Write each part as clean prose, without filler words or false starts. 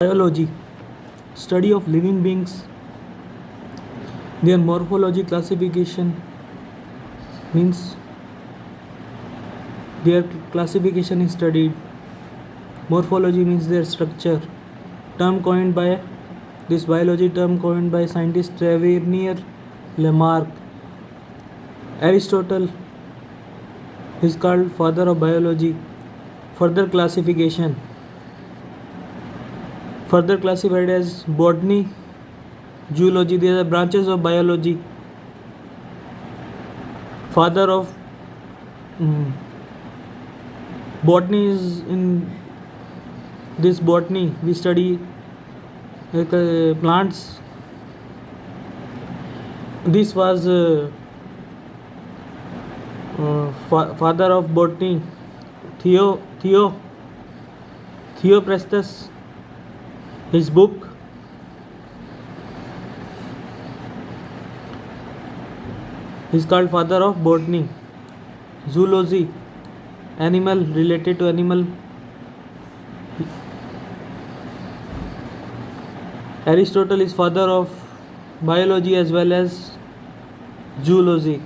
Biology, study of living beings, their morphology classification means their classification is studied. Morphology means their structure. Term coined by this biology term coined by scientist Tavernier Lamarck. Aristotle is called father of biology. Further classification. Further classified as botany, zoology. These are branches of biology. Father of botany is in this botany we study plants. This was father of botany, Theophrastus. His book is called father of botany. Zoology, animal, related to animal. Aristotle is father of biology as well as zoology.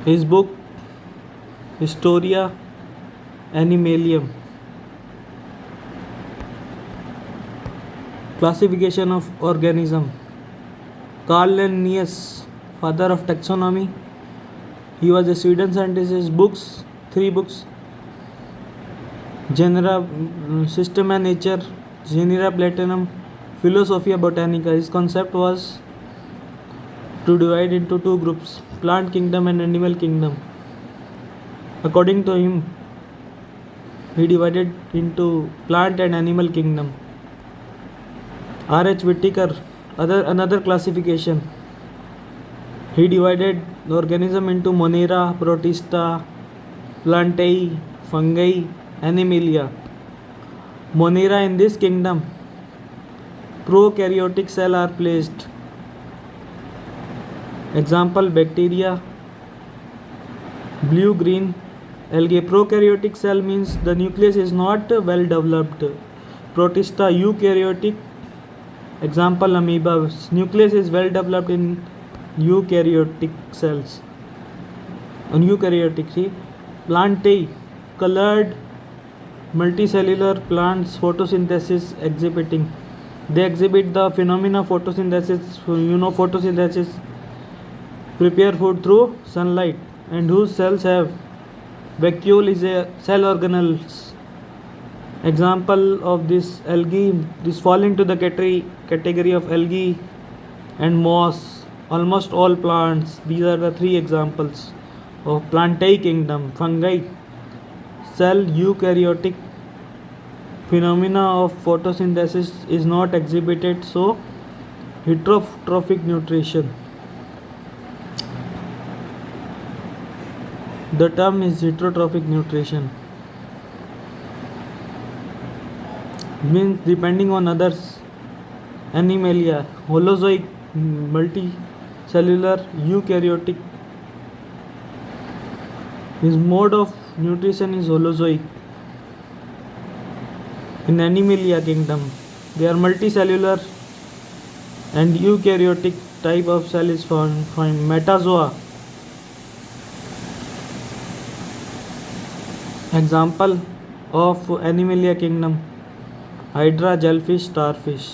His book Historia Animalium. Classification of organism. Carl Linnaeus, father of taxonomy. He was a Sweden scientist. His books, 3 books: Genera, Systema Nature, Genera Platinum, Philosophia Botanica. His concept was to divide into 2 groups: plant kingdom and animal kingdom. According to him, he divided into plant and animal kingdom. R.H. Whittaker, another classification. He divided the organism into Monera, Protista, Plantae, Fungi, Animalia. Monera, in this kingdom, prokaryotic cells are placed. Example: bacteria, blue-green algae. Prokaryotic cell means the nucleus is not well developed. Protista, eukaryotic. Example: amoeba. Nucleus is well developed in eukaryotic cells. On eukaryotic, see. Plantae, colored multicellular plants, photosynthesis exhibiting. They exhibit the phenomena photosynthesis. Photosynthesis, prepare food through sunlight, and whose cells have vacuole is a cell organelles. Example of this algae, this fall into the category of algae and moss. Almost all plants. These are the 3 examples of Plantae kingdom. Fungi, cell eukaryotic. Phenomena of photosynthesis is not exhibited, so heterotrophic nutrition. The term is heterotrophic nutrition. Means depending on others. Animalia, holozoic, multicellular, eukaryotic. His mode of nutrition is holozoic. In Animalia kingdom, they are multicellular and eukaryotic type of cell is found. Metazoa. Example of Animalia kingdom: hydra, jellyfish, starfish.